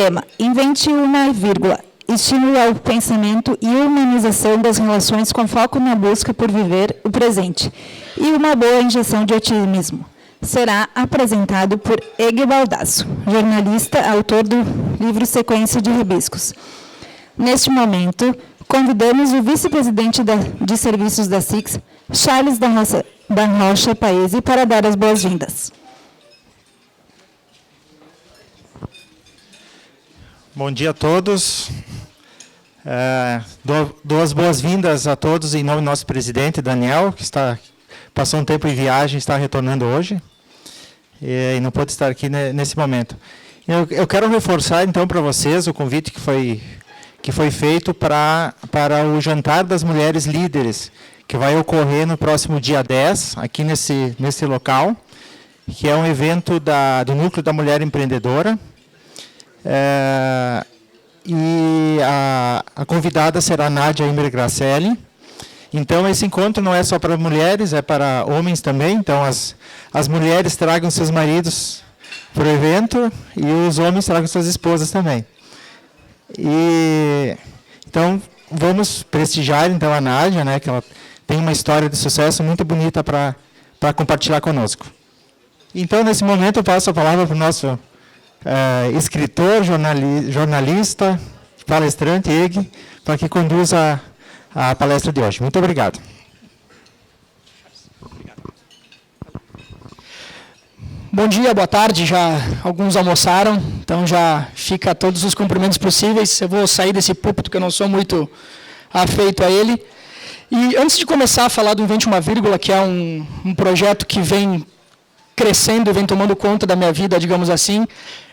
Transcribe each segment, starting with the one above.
Tema: invente uma vírgula. Estímulo ao pensamento e humanização das relações com foco na busca por viver o presente e uma boa injeção de otimismo. Será apresentado por Ege Baldasso, jornalista, autor do livro Sequência de Rabiscos. Neste momento, convidamos o vice-presidente de serviços da SICS, Charles da Rocha Paese, para dar as boas-vindas. Bom dia a todos. Dou as boas-vindas a todos em nome do nosso presidente, Daniel, que passou um tempo em viagem e está retornando hoje. E não pôde estar aqui nesse momento. Eu quero reforçar, então, para vocês o convite que foi feito para o Jantar das Mulheres Líderes, que vai ocorrer no próximo dia 10, aqui nesse local, que é um evento do Núcleo da Mulher Empreendedora. E a convidada será Nádia Imer Gracelli. Então, esse encontro não é só para mulheres, é para homens também. Então, as mulheres tragam seus maridos para o evento e os homens tragam suas esposas também. Então, vamos prestigiar então, a Nádia, né, que ela tem uma história de sucesso muito bonita para compartilhar conosco. Então, nesse momento, eu passo a palavra para o nosso escritor, jornalista, palestrante, Ege, para que conduza a palestra de hoje. Muito obrigado. Bom dia, boa tarde. Já alguns almoçaram, então já fica todos os cumprimentos possíveis. Eu vou sair desse púlpito, que eu não sou muito afeito a ele. E antes de começar a falar do Invente uma Vírgula, que é um projeto que vem crescendo, vem tomando conta da minha vida, digamos assim,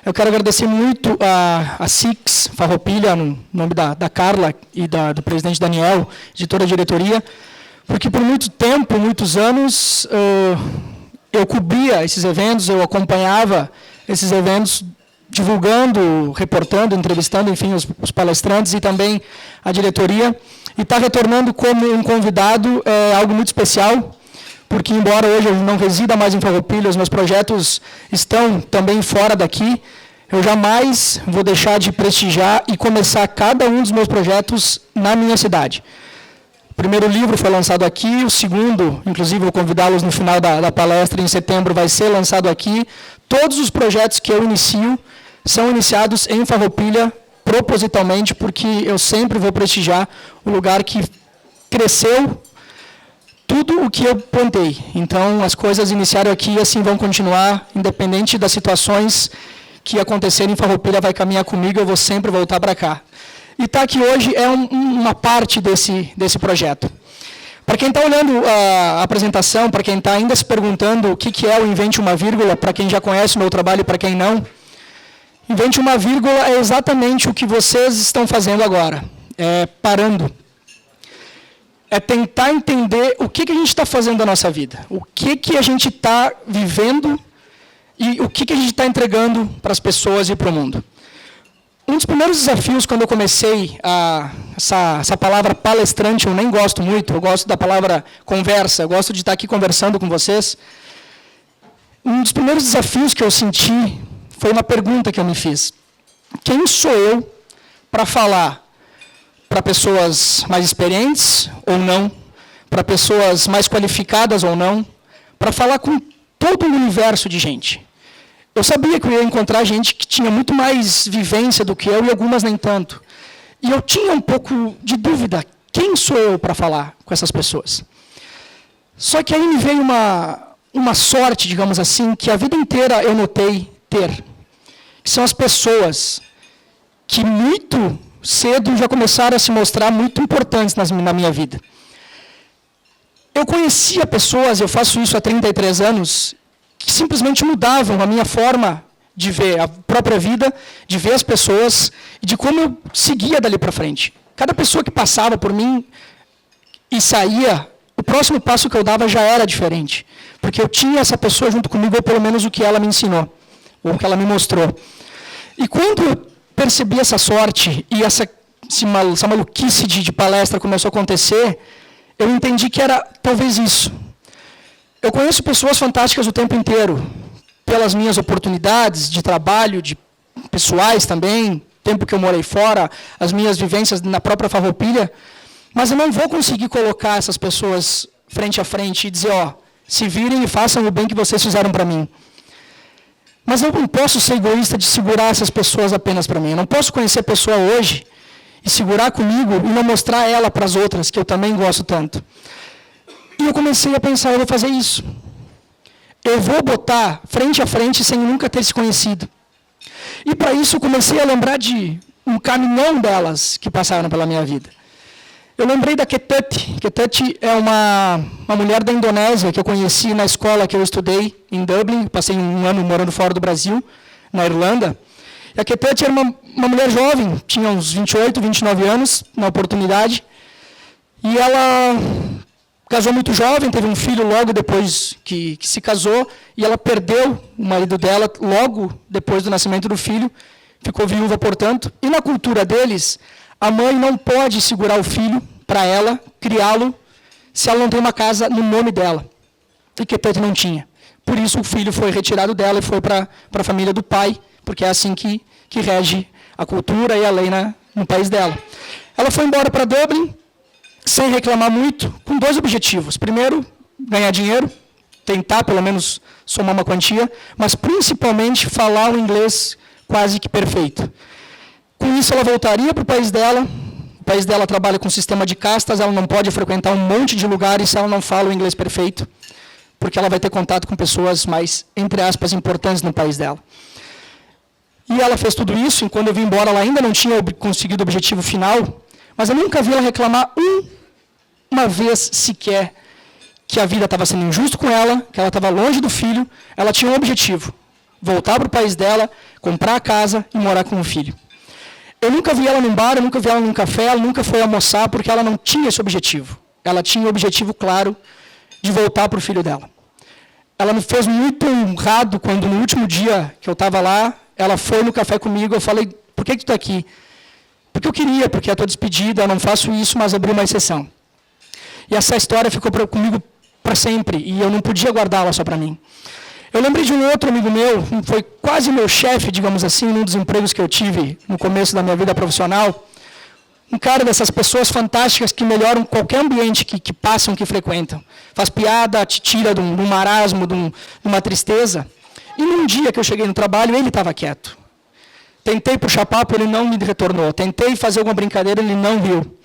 eu quero agradecer muito a SICS Farroupilha, no nome da Carla e do presidente Daniel, de toda a diretoria, porque por muito tempo, muitos anos, eu cobria esses eventos, eu acompanhava esses eventos, divulgando, reportando, entrevistando, enfim, os palestrantes e também a diretoria. E estar retornando como um convidado é algo muito especial, porque, embora hoje eu não resida mais em Farroupilha, os meus projetos estão também fora daqui, eu jamais vou deixar de prestigiar e começar cada um dos meus projetos na minha cidade. O primeiro livro foi lançado aqui, o segundo, inclusive vou convidá-los no final da palestra, em setembro, vai ser lançado aqui. Todos os projetos que eu inicio são iniciados em Farroupilha, propositalmente, porque eu sempre vou prestigiar o lugar que cresceu tudo o que eu plantei. Então, as coisas iniciaram aqui e assim vão continuar, independente das situações que acontecerem em Farroupilha, vai caminhar comigo, eu vou sempre voltar para cá. E estar aqui hoje é uma parte desse projeto. Para quem está olhando a apresentação, para quem está ainda se perguntando o que é o Invente uma Vírgula, para quem já conhece o meu trabalho e para quem não, Invente uma Vírgula é exatamente o que vocês estão fazendo agora, parando. É tentar entender o que a gente está fazendo da nossa vida, o que a gente está vivendo e o que a gente está entregando para as pessoas e para o mundo. Um dos primeiros desafios, quando eu comecei essa palavra palestrante, eu nem gosto muito, eu gosto da palavra conversa, eu gosto de estar aqui conversando com vocês. Um dos primeiros desafios que eu senti foi uma pergunta que eu me fiz. Quem sou eu para falar para pessoas mais experientes ou não, para pessoas mais qualificadas ou não, para falar com todo o universo de gente? Eu sabia que eu ia encontrar gente que tinha muito mais vivência do que eu e algumas nem tanto. E eu tinha um pouco de dúvida, quem sou eu para falar com essas pessoas? Só que aí me veio uma sorte, digamos assim, que a vida inteira eu notei ter. Que são as pessoas que muito cedo já começaram a se mostrar muito importantes na minha vida. Eu conhecia pessoas, eu faço isso há 33 anos, que simplesmente mudavam a minha forma de ver a própria vida, de ver as pessoas e de como eu seguia dali para frente. Cada pessoa que passava por mim e saía, o próximo passo que eu dava já era diferente, porque eu tinha essa pessoa junto comigo, ou pelo menos o que ela me ensinou, ou o que ela me mostrou. E quando eu percebi essa sorte e essa maluquice de palestra começou a acontecer, eu entendi que era talvez isso. Eu conheço pessoas fantásticas o tempo inteiro, pelas minhas oportunidades de trabalho, de pessoais também, tempo que eu morei fora, as minhas vivências na própria Farroupilha, mas eu não vou conseguir colocar essas pessoas frente a frente e dizer, ó, se virem e façam o bem que vocês fizeram para mim. Mas eu não posso ser egoísta de segurar essas pessoas apenas para mim. Eu não posso conhecer a pessoa hoje e segurar comigo e não mostrar ela para as outras, que eu também gosto tanto. E eu comecei a pensar, eu vou fazer isso. Eu vou botar frente a frente sem nunca ter se conhecido. E para isso eu comecei a lembrar de um caminhão delas que passaram pela minha vida. Eu lembrei da Ketut. Ketut é uma mulher da Indonésia que eu conheci na escola que eu estudei em Dublin. Passei um ano morando fora do Brasil, na Irlanda. E a Ketut era uma mulher jovem, tinha uns 28, 29 anos, na oportunidade. E ela casou muito jovem, teve um filho logo depois que se casou, e ela perdeu o marido dela logo depois do nascimento do filho, ficou viúva, portanto. E na cultura deles, a mãe não pode segurar o filho para ela, criá-lo, se ela não tem uma casa no nome dela. E Ketut não tinha. Por isso o filho foi retirado dela e foi para a família do pai, porque é assim que rege a cultura e a lei no país dela. Ela foi embora para Dublin, sem reclamar muito, com 2 objetivos. Primeiro, ganhar dinheiro, tentar pelo menos somar uma quantia, mas principalmente falar o inglês quase que perfeito. Com isso, ela voltaria para o país dela. O país dela trabalha com sistema de castas, ela não pode frequentar um monte de lugares se ela não fala o inglês perfeito, porque ela vai ter contato com pessoas mais, entre aspas, importantes no país dela. E ela fez tudo isso, e quando eu vim embora, ela ainda não tinha conseguido o objetivo final, mas eu nunca vi ela reclamar uma vez sequer que a vida estava sendo injusta com ela, que ela estava longe do filho. Ela tinha um objetivo, voltar para o país dela, comprar a casa e morar com o filho. Eu nunca vi ela num bar, eu nunca vi ela num café, ela nunca foi almoçar, porque ela não tinha esse objetivo. Ela tinha o objetivo claro de voltar para o filho dela. Ela me fez muito honrado quando, no último dia que eu estava lá, ela foi no café comigo, eu falei, por que tu está aqui? Porque eu queria, porque é a tua despedida, eu não faço isso, mas abri uma exceção. E essa história ficou comigo para sempre, e eu não podia guardá-la só para mim. Eu lembrei de um outro amigo meu, foi quase meu chefe, digamos assim, num dos empregos que eu tive no começo da minha vida profissional. Um cara dessas pessoas fantásticas que melhoram qualquer ambiente que passam, que frequentam. Faz piada, te tira de um marasmo, de uma tristeza. E num dia que eu cheguei no trabalho, ele estava quieto. Tentei puxar papo, ele não me retornou. Tentei fazer alguma brincadeira, ele não viu.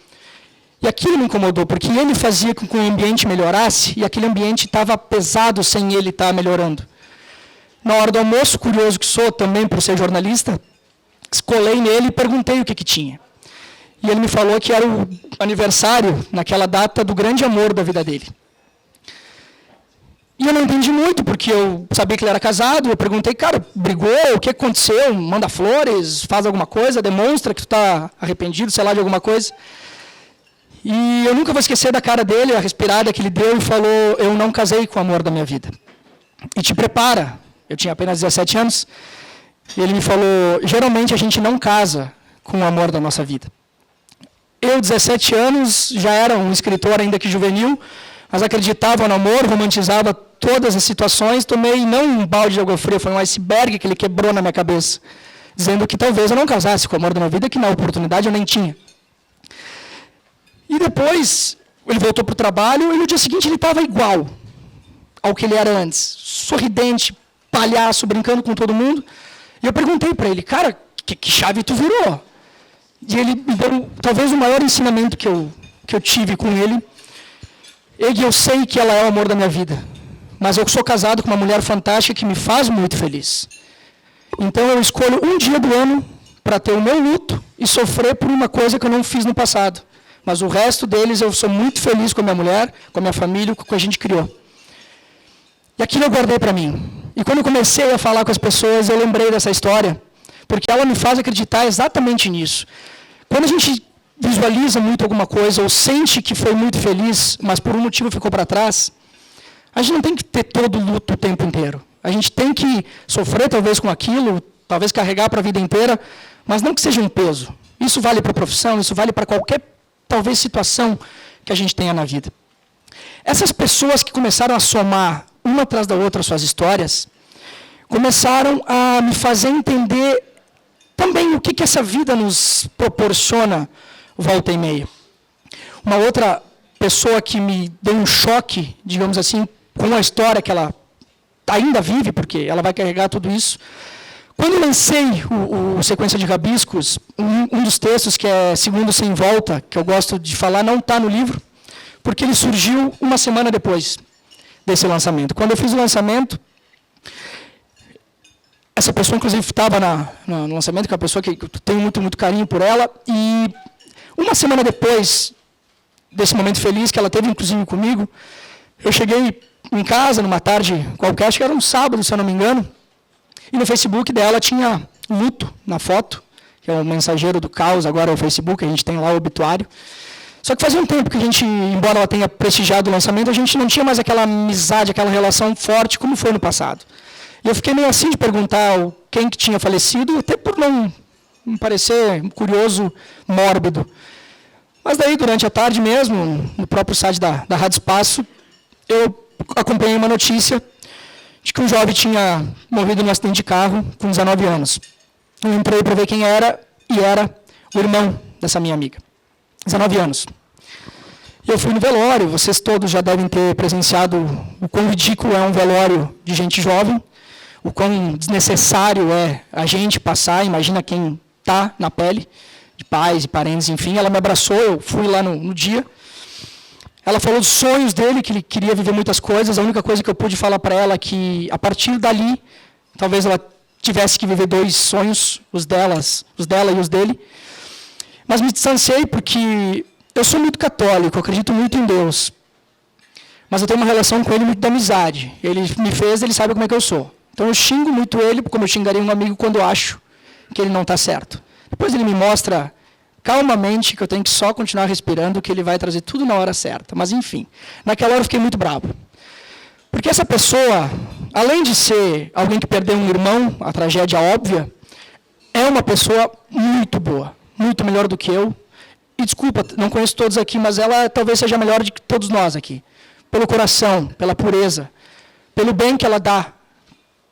E aquilo me incomodou, porque ele fazia com que o ambiente melhorasse, e aquele ambiente estava pesado sem ele estar melhorando. Na hora do almoço, curioso que sou também por ser jornalista, colei nele e perguntei o que tinha. E ele me falou que era o aniversário, naquela data, do grande amor da vida dele. E eu não entendi muito, porque eu sabia que ele era casado, eu perguntei, cara, brigou, o que aconteceu? Manda flores, faz alguma coisa, demonstra que tu está arrependido, sei lá, de alguma coisa. E eu nunca vou esquecer da cara dele, a respirada que ele deu e falou, eu não casei com o amor da minha vida. E te prepara. Eu tinha apenas 17 anos, e ele me falou, geralmente a gente não casa com o amor da nossa vida. Eu, 17 anos, já era um escritor ainda que juvenil, mas acreditava no amor, romantizava todas as situações, tomei não um balde de água fria, foi um iceberg que ele quebrou na minha cabeça, dizendo que talvez eu não casasse com o amor da minha vida, que na oportunidade eu nem tinha. E depois, ele voltou para o trabalho, e no dia seguinte ele estava igual ao que ele era antes, sorridente, palhaço, brincando com todo mundo. E eu perguntei para ele, cara, que chave tu virou? E ele me deu talvez o maior ensinamento que eu tive com ele. E eu sei que ela é o amor da minha vida, mas eu sou casado com uma mulher fantástica que me faz muito feliz. Então eu escolho um dia do ano para ter o meu luto e sofrer por uma coisa que eu não fiz no passado. Mas o resto deles eu sou muito feliz com a minha mulher, com a minha família, com o que a gente criou. E aquilo eu guardei para mim. E quando eu comecei a falar com as pessoas, eu lembrei dessa história, porque ela me faz acreditar exatamente nisso. Quando a gente visualiza muito alguma coisa, ou sente que foi muito feliz, mas por um motivo ficou para trás, a gente não tem que ter todo o luto o tempo inteiro. A gente tem que sofrer talvez com aquilo, talvez carregar para a vida inteira, mas não que seja um peso. Isso vale para a profissão, isso vale para qualquer, talvez, situação que a gente tenha na vida. Essas pessoas que começaram a somar uma atrás da outra suas histórias, começaram a me fazer entender também o que essa vida nos proporciona volta e meia. Uma outra pessoa que me deu um choque, digamos assim, com a história que ela ainda vive, porque ela vai carregar tudo isso. Quando eu lancei o Sequência de Rabiscos, um dos textos, que é Segundo Sem Volta, que eu gosto de falar, não está no livro, porque ele surgiu uma semana depois desse lançamento. Quando eu fiz o lançamento, essa pessoa, inclusive, estava no lançamento, que é uma pessoa que eu tenho muito, muito carinho por ela, e uma semana depois desse momento feliz que ela teve, inclusive, comigo, eu cheguei em casa, numa tarde qualquer, acho que era um sábado, se eu não me engano, e no Facebook dela tinha luto na foto, que é o mensageiro do caos, agora é o Facebook, a gente tem lá o obituário. Só que fazia um tempo que a gente, embora ela tenha prestigiado o lançamento, a gente não tinha mais aquela amizade, aquela relação forte como foi no passado. E eu fiquei meio assim de perguntar quem que tinha falecido, até por não me parecer curioso, mórbido. Mas daí, durante a tarde mesmo, no próprio site da Rádio Espaço, eu acompanhei uma notícia de que um jovem tinha morrido num acidente de carro com 19 anos. Eu entrei para ver quem era, e era o irmão dessa minha amiga. 19 anos. E eu fui no velório, vocês todos já devem ter presenciado o quão ridículo é um velório de gente jovem, o quão desnecessário é a gente passar, imagina quem está na pele, de pais e parentes, enfim. Ela me abraçou, eu fui lá no dia. Ela falou dos sonhos dele, que ele queria viver muitas coisas. A única coisa que eu pude falar para ela é que, a partir dali, talvez ela tivesse que viver 2 sonhos, os dela e os dele. Mas me distanciei porque eu sou muito católico, eu acredito muito em Deus. Mas eu tenho uma relação com ele muito de amizade. Ele me fez, ele sabe como é que eu sou. Então eu xingo muito ele, como eu xingaria um amigo quando eu acho que ele não está certo. Depois ele me mostra calmamente que eu tenho que só continuar respirando, que ele vai trazer tudo na hora certa. Mas, enfim, naquela hora eu fiquei muito bravo. Porque essa pessoa, além de ser alguém que perdeu um irmão, a tragédia óbvia, é uma pessoa muito boa, muito melhor do que eu. E, desculpa, não conheço todos aqui, mas ela talvez seja melhor do que todos nós aqui. Pelo coração, pela pureza, pelo bem que ela dá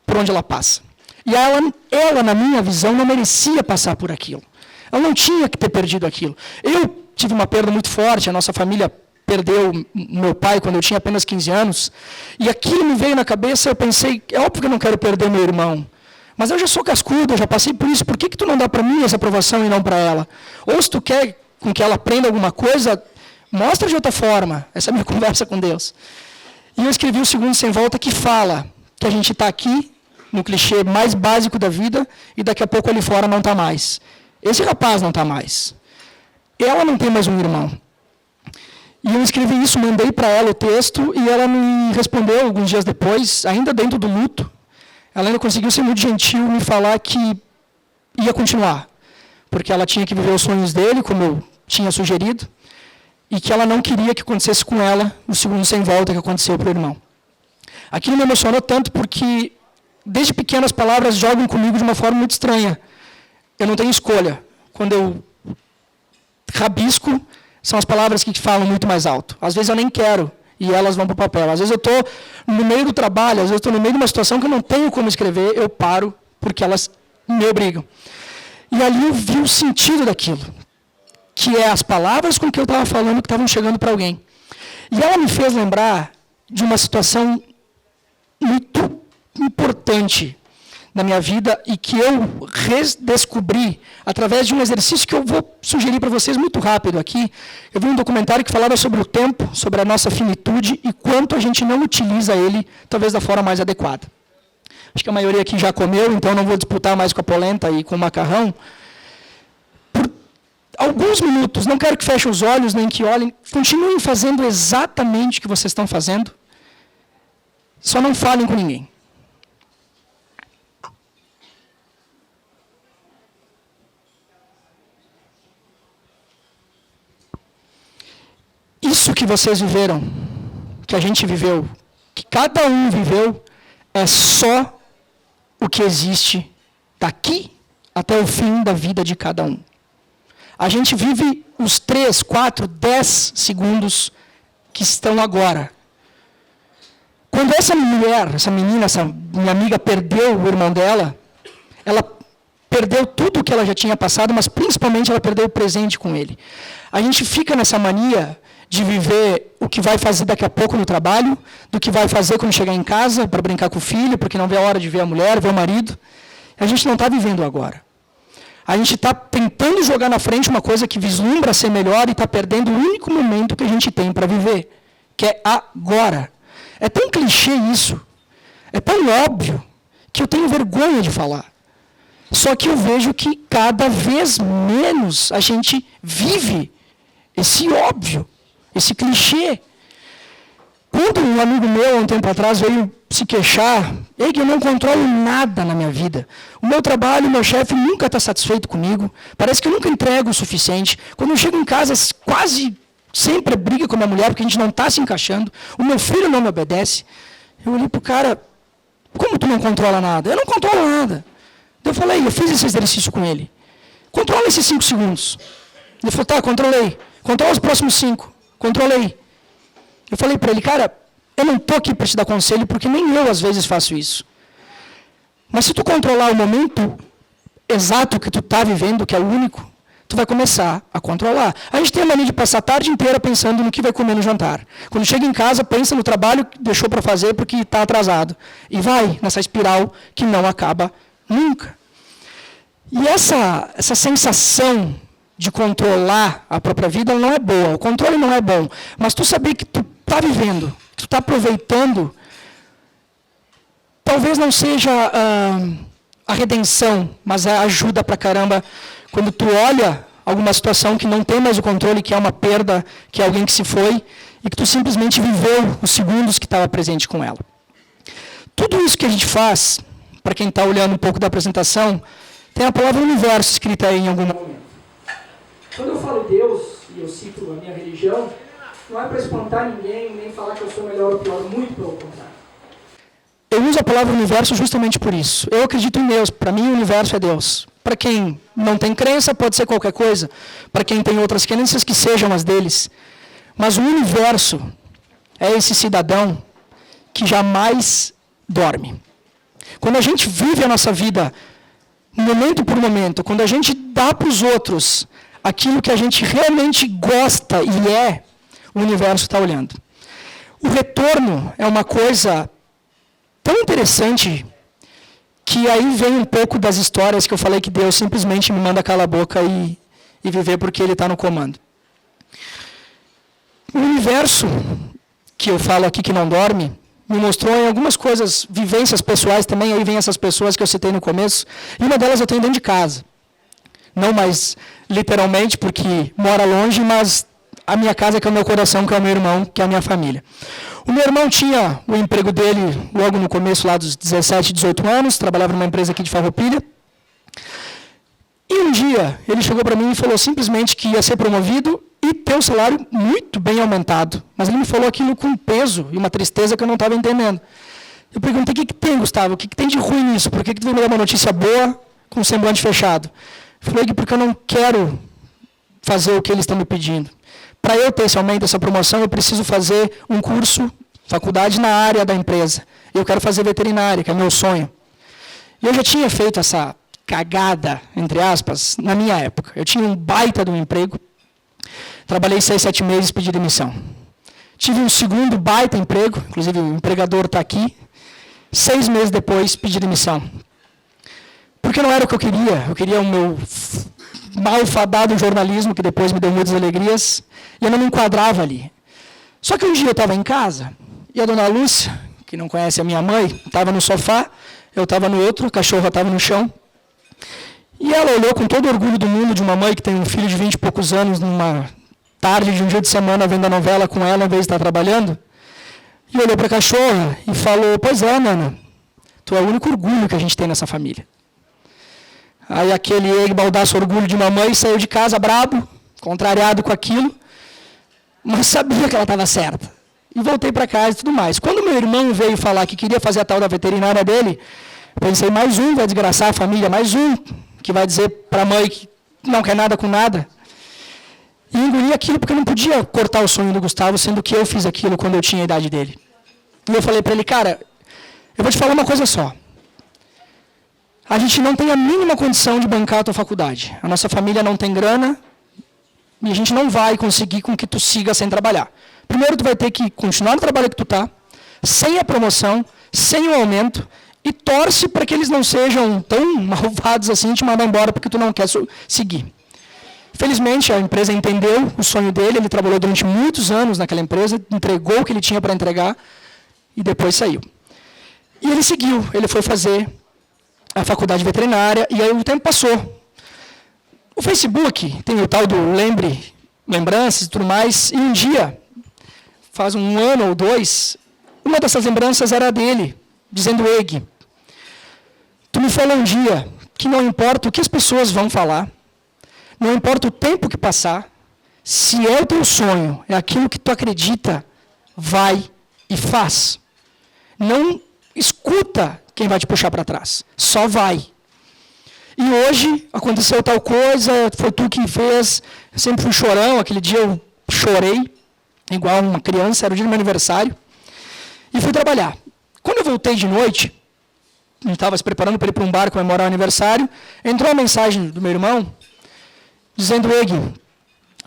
por onde ela passa. E ela, na minha visão, não merecia passar por aquilo. Ela não tinha que ter perdido aquilo. Eu tive uma perda muito forte, a nossa família perdeu meu pai quando eu tinha apenas 15 anos, e aquilo me veio na cabeça, eu pensei, é óbvio que eu não quero perder meu irmão, mas eu já sou cascudo, eu já passei por isso, por que tu não dá para mim essa aprovação e não para ela? Ou se tu quer com que ela aprenda alguma coisa, mostra de outra forma. Essa é a minha conversa com Deus. E eu escrevi o Segundo Sem Volta, que fala que a gente está aqui, no clichê mais básico da vida, e daqui a pouco ali fora não está mais. Esse rapaz não está mais. Ela não tem mais um irmão. E eu escrevi isso, mandei para ela o texto, e ela me respondeu alguns dias depois, ainda dentro do luto. Ela ainda conseguiu ser muito gentil, me falar que ia continuar, porque ela tinha que viver os sonhos dele, como eu tinha sugerido, e que ela não queria que acontecesse com ela o Segundo Sem Volta que aconteceu para o irmão. Aquilo me emocionou tanto porque, desde pequeno, as palavras jogam comigo de uma forma muito estranha. Eu não tenho escolha. Quando eu rabisco, são as palavras que falam muito mais alto. Às vezes eu nem quero, e elas vão para o papel. Às vezes eu estou no meio do trabalho, às vezes eu estou no meio de uma situação que eu não tenho como escrever, eu paro, porque elas me obrigam. E ali eu vi o sentido daquilo, que é as palavras com que eu estava falando, que estavam chegando para alguém. E ela me fez lembrar de uma situação muito importante na minha vida e que eu redescobri através de um exercício que eu vou sugerir para vocês muito rápido aqui. Eu vi um documentário que falava sobre o tempo, sobre a nossa finitude e quanto a gente não utiliza ele, talvez da forma mais adequada. Acho que a maioria aqui já comeu, então não vou disputar mais com a polenta e com o macarrão. Por alguns minutos, não quero que fechem os olhos, nem que olhem, continuem fazendo exatamente o que vocês estão fazendo, só não falem com ninguém. Isso que vocês viveram, que a gente viveu, que cada um viveu, é só o que existe daqui até o fim da vida de cada um. A gente vive os 3, 4, 10 segundos que estão agora. Quando essa mulher, essa menina, essa minha amiga perdeu o irmão dela, ela perdeu tudo o que ela já tinha passado, mas principalmente ela perdeu o presente com ele. A gente fica nessa mania de viver o que vai fazer daqui a pouco no trabalho, do que vai fazer quando chegar em casa, para brincar com o filho, porque não vê a hora de ver a mulher, ver o marido. A gente não está vivendo agora. A gente está tentando jogar na frente uma coisa que vislumbra ser melhor e está perdendo o único momento que a gente tem para viver, que é agora. É tão clichê isso, é tão óbvio, que eu tenho vergonha de falar. Só que eu vejo que cada vez menos a gente vive esse óbvio, esse clichê. Quando um amigo meu, há um tempo atrás, veio se queixar, que eu não controlo nada na minha vida. O meu trabalho, o meu chefe nunca está satisfeito comigo, parece que eu nunca entrego o suficiente. Quando eu chego em casa, quase sempre briga com a minha mulher, porque a gente não está se encaixando. O meu filho não me obedece. Eu olhei para o cara, como tu não controla nada? Eu não controlo nada. Eu falei, eu fiz esse exercício com ele. Controla esses 5 segundos. Ele falou, tá, controlei. Controla os próximos 5. Controlei. Eu falei para ele, cara, eu não estou aqui para te dar conselho, porque nem eu às vezes faço isso. Mas se tu controlar o momento exato que tu está vivendo, que é o único, tu vai começar a controlar. A gente tem a mania de passar a tarde inteira pensando no que vai comer no jantar. Quando chega em casa, pensa no trabalho que deixou para fazer porque está atrasado. E vai nessa espiral que não acaba nunca. E essa sensação de controlar a própria vida não é boa. O controle não é bom. Mas tu saber que tu está vivendo, que tu está aproveitando, talvez não seja a redenção, mas a ajuda pra caramba quando tu olha alguma situação que não tem mais o controle, que é uma perda, que é alguém que se foi, e que tu simplesmente viveu os segundos que estava presente com ela. Tudo isso que a gente faz, para quem está olhando um pouco da apresentação, tem a palavra universo escrita aí em algum momento. Quando eu falo Deus, e eu cito a minha religião, não é para espantar ninguém, nem falar que eu sou melhor ou pior, muito pelo contrário. Eu uso a palavra universo justamente por isso. Eu acredito em Deus, para mim o universo é Deus. Para quem não tem crença, pode ser qualquer coisa. Para quem tem outras crenças, que sejam as deles. Mas o universo é esse cidadão que jamais dorme. Quando a gente vive a nossa vida, momento por momento, quando a gente dá para os outros aquilo que a gente realmente gosta e é, o universo está olhando. O retorno é uma coisa tão interessante que aí vem um pouco das histórias que eu falei que Deus simplesmente me manda calar a boca e viver porque Ele está no comando. O universo, que eu falo aqui que não dorme, me mostrou em algumas coisas, vivências pessoais também, aí vem essas pessoas que eu citei no começo, e uma delas eu tenho dentro de casa. Não mais literalmente, porque mora longe, mas a minha casa que é o meu coração, que é o meu irmão, que é a minha família. O meu irmão tinha o emprego dele logo no começo, lá dos 17, 18 anos, trabalhava numa empresa aqui de Farroupilha. E um dia ele chegou para mim e falou simplesmente que ia ser promovido e ter o salário muito bem aumentado. Mas ele me falou aquilo com um peso e uma tristeza que eu não estava entendendo. Eu perguntei, o que tem, Gustavo? O que tem de ruim nisso? Por que tu veio me dar uma notícia boa com o semblante fechado? Eu falei, porque eu não quero fazer o que eles estão me pedindo. Para eu ter esse aumento, essa promoção, eu preciso fazer um curso, faculdade na área da empresa. Eu quero fazer veterinária, que é meu sonho. E eu já tinha feito essa cagada, entre aspas, na minha época. Eu tinha um baita de um emprego. Trabalhei 6, 7 meses, pedi demissão. Tive um segundo baita emprego, inclusive o empregador está aqui. 6 meses depois, pedi demissão. Porque não era o que eu queria. Eu queria o meu malfadado jornalismo, que depois me deu muitas alegrias, e eu não me enquadrava ali. Só que um dia eu estava em casa, e a dona Lúcia, que não conhece a minha mãe, estava no sofá, eu estava no outro, a cachorra estava no chão, e ela olhou com todo o orgulho do mundo de uma mãe que tem um filho de 20 e poucos anos, numa tarde de um dia de semana, vendo a novela com ela, em vez de estar trabalhando, e olhou para a cachorra e falou, pois é, Nana, tu é o único orgulho que a gente tem nessa família. Aí aquele baldaço orgulho de mamãe saiu de casa brabo, contrariado com aquilo, mas sabia que ela estava certa. E voltei para casa e tudo mais. Quando meu irmão veio falar que queria fazer a tal da veterinária dele, eu pensei, mais um vai desgraçar a família, mais um que vai dizer para a mãe que não quer nada com nada. E engoli aquilo porque eu não podia cortar o sonho do Gustavo, sendo que eu fiz aquilo quando eu tinha a idade dele. E eu falei para ele, cara, eu vou te falar uma coisa só. a gente não tem a mínima condição de bancar a tua faculdade. A nossa família não tem grana e a gente não vai conseguir com que tu siga sem trabalhar. Primeiro, tu vai ter que continuar no trabalho que tu está, sem a promoção, sem o aumento, e torce para que eles não sejam tão malvados assim e te mandar embora porque tu não quer seguir. Felizmente, a empresa entendeu o sonho dele, ele trabalhou durante muitos anos naquela empresa, entregou o que ele tinha para entregar e depois saiu. E ele seguiu, ele foi fazer a faculdade veterinária e aí o tempo passou. O Facebook tem o tal do lembranças e tudo mais, e um dia, faz um ano ou dois, uma dessas lembranças era dele, dizendo: Eg, tu me falou um dia que não importa o que as pessoas vão falar, não importa o tempo que passar, se é o teu sonho, é aquilo que tu acredita, vai e faz. Não escuta quem vai te puxar para trás, só vai. E hoje aconteceu tal coisa, foi tu que fez, eu sempre fui chorão, aquele dia eu chorei, igual uma criança, era o dia do meu aniversário, e fui trabalhar. Quando eu voltei de noite, a gente estava se preparando para ir para um bar comemorar o aniversário, entrou uma mensagem do meu irmão, dizendo: Eg,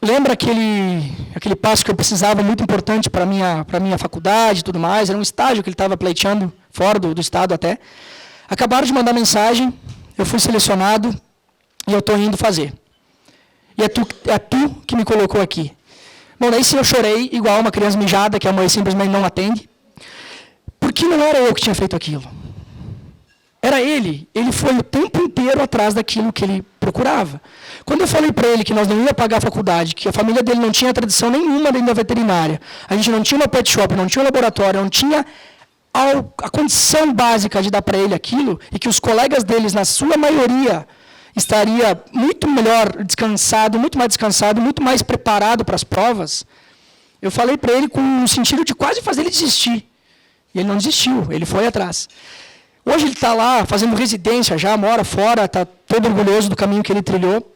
lembra aquele passo que eu precisava, muito importante para a minha faculdade e tudo mais, era um estágio que ele estava pleiteando, fora do estado até. Acabaram de mandar mensagem, eu fui selecionado e eu estou indo fazer. E é tu que me colocou aqui. Bom, daí sim eu chorei, igual uma criança mijada, que a mãe simplesmente não atende, porque não era eu que tinha feito aquilo. Era ele. Ele foi o tempo inteiro atrás daquilo que ele procurava. Quando eu falei para ele que nós não ia pagar a faculdade, que a família dele não tinha tradição nenhuma dentro da veterinária, a gente não tinha uma pet shop, não tinha um laboratório, não tinha a condição básica de dar para ele aquilo, e que os colegas deles, na sua maioria, estaria muito melhor descansado, muito mais preparado para as provas, eu falei para ele com o sentido de quase fazer ele desistir. E ele não desistiu, ele foi atrás. Hoje ele está lá fazendo residência, já mora fora, está todo orgulhoso do caminho que ele trilhou.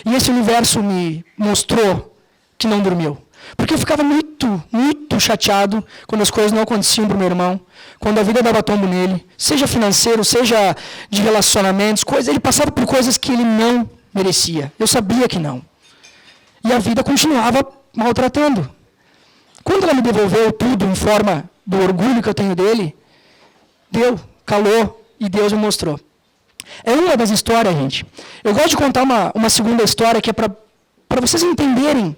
E esse universo me mostrou que não dormiu. Porque eu ficava muito, muito chateado quando as coisas não aconteciam para o meu irmão, quando a vida dava tombo nele, seja financeiro, seja de relacionamentos, ele passava por coisas que ele não merecia. Eu sabia que não. E a vida continuava maltratando. Quando ela me devolveu tudo em forma do orgulho que eu tenho dele, deu, calou e Deus me mostrou. É uma das histórias, gente. Eu gosto de contar uma segunda história que é para vocês entenderem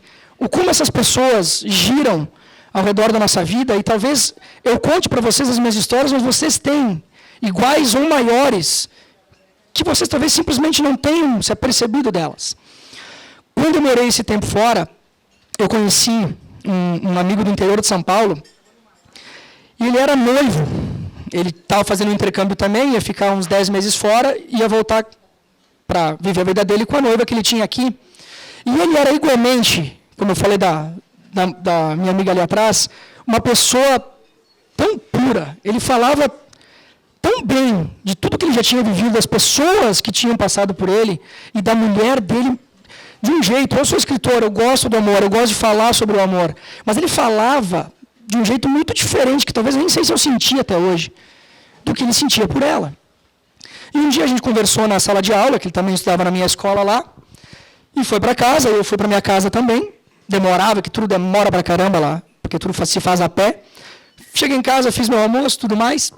como essas pessoas giram ao redor da nossa vida, e talvez eu conte para vocês as minhas histórias, mas vocês têm iguais ou maiores, que vocês talvez simplesmente não tenham se apercebido delas. Quando eu morei esse tempo fora, eu conheci um amigo do interior de São Paulo, e ele era noivo. Ele estava fazendo um intercâmbio também, ia ficar uns 10 meses fora, ia voltar para viver a vida dele com a noiva que ele tinha aqui. E ele era igualmente, como eu falei da minha amiga ali atrás, uma pessoa tão pura. Ele falava tão bem de tudo que ele já tinha vivido, das pessoas que tinham passado por ele, e da mulher dele, de um jeito. Eu sou escritor, eu gosto do amor, eu gosto de falar sobre o amor, mas ele falava de um jeito muito diferente, que talvez eu nem sei se eu sentia até hoje, do que ele sentia por ela. E um dia a gente conversou na sala de aula, que ele também estudava na minha escola lá, e foi para casa, eu fui para minha casa também, demorava, que tudo demora para caramba lá, porque tudo se faz a pé. Cheguei em casa, fiz meu almoço, tudo mais,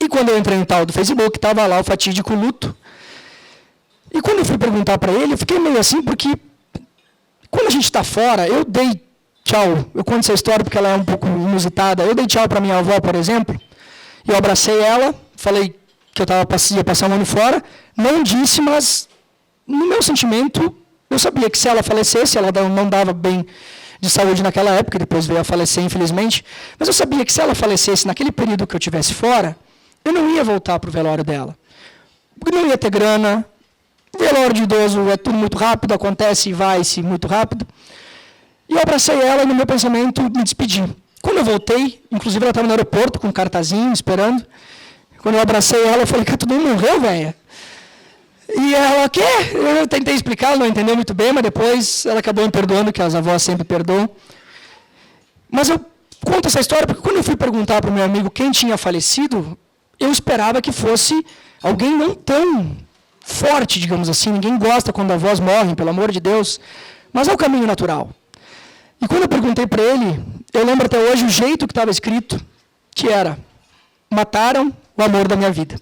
e quando eu entrei no tal do Facebook, estava lá o fatídico luto. E quando eu fui perguntar para ele, eu fiquei meio assim, porque quando a gente está fora, eu dei tchau, eu conto essa história porque ela é um pouco inusitada. Eu dei tchau para minha avó, por exemplo, e eu abracei ela, falei que eu ia passar um ano fora, não disse, mas no meu sentimento, eu sabia que se ela falecesse, ela não dava bem de saúde naquela época, depois veio a falecer, infelizmente, mas eu sabia que se ela falecesse naquele período que eu estivesse fora, eu não ia voltar para o velório dela. Porque não ia ter grana, velório de idoso é tudo muito rápido, acontece e vai-se muito rápido. E eu abracei ela e, no meu pensamento, me despedi. Quando eu voltei, inclusive ela estava no aeroporto com um cartazinho, esperando. Quando eu abracei ela, eu falei: que tu não morreu, velha? E ela, o quê? Eu tentei explicar, ela não entendeu muito bem, mas depois ela acabou me perdoando, que as avós sempre perdoam. Mas eu conto essa história porque quando eu fui perguntar para o meu amigo quem tinha falecido, eu esperava que fosse Alguém não tão forte, digamos assim, ninguém gosta quando avós morrem, pelo amor de Deus, mas é o caminho natural. E quando eu perguntei para ele, eu lembro até hoje o jeito que estava escrito, que era: mataram o amor da minha vida.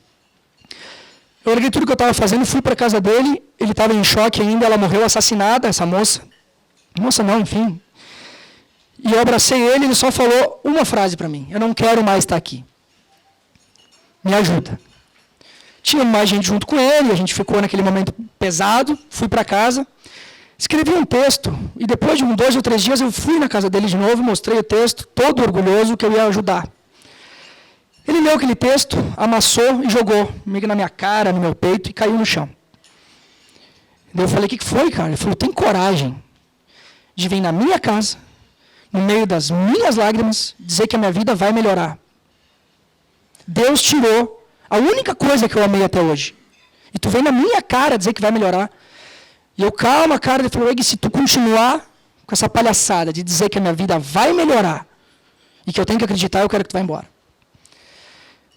Eu larguei tudo que eu estava fazendo, fui para a casa dele, ele estava em choque ainda, ela morreu assassinada, essa moça. Moça não, enfim. E eu abracei ele, ele só falou uma frase para mim: eu não quero mais estar aqui. Me ajuda. Tinha mais gente junto com ele, a gente ficou naquele momento pesado, fui para casa, escrevi um texto, e depois de 2 ou 3 dias eu fui na casa dele de novo, mostrei o texto, todo orgulhoso que eu ia ajudar. Ele leu aquele texto, amassou e jogou meio na minha cara, no meu peito, e caiu no chão. Daí eu falei: o que foi, cara? Ele falou: tem coragem de vir na minha casa, no meio das minhas lágrimas, dizer que a minha vida vai melhorar. Deus tirou a única coisa que eu amei até hoje. E tu vem na minha cara dizer que vai melhorar. E eu, calma, cara. Ele falou: Egg, se tu continuar com essa palhaçada de dizer que a minha vida vai melhorar e que eu tenho que acreditar, eu quero que tu vá embora.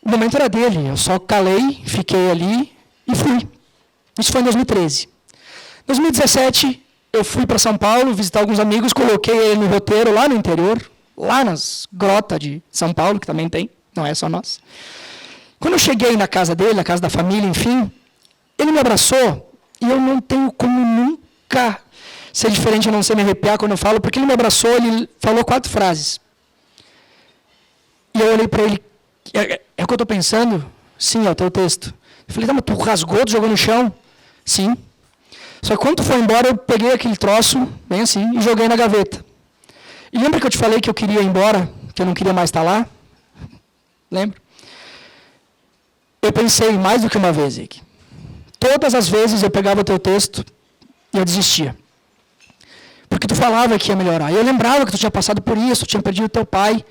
O momento era dele. Eu só calei, fiquei ali e fui. Isso foi em 2013. Em 2017, eu fui para São Paulo visitar alguns amigos, coloquei ele no roteiro lá no interior, lá nas grotas de São Paulo, que também tem, não é só nós. Quando eu cheguei na casa dele, na casa da família, enfim, ele me abraçou, e eu não tenho como nunca ser diferente, eu não sei me arrepiar quando eu falo, porque ele me abraçou, ele falou 4 frases. E eu olhei para ele: é o que eu estou pensando? Sim, é o teu texto. Eu falei: tá, mas tu rasgou, tu jogou no chão? Sim. Só que quando tu foi embora, eu peguei aquele troço, bem assim, e joguei na gaveta. E lembra que eu te falei que eu queria ir embora, que eu não queria mais estar lá? Lembra? Eu pensei mais do que uma vez, Egg. Todas as vezes eu pegava o teu texto e eu desistia. Porque tu falava que ia melhorar. Eu lembrava que tu tinha passado por isso, tu tinha perdido teu pai.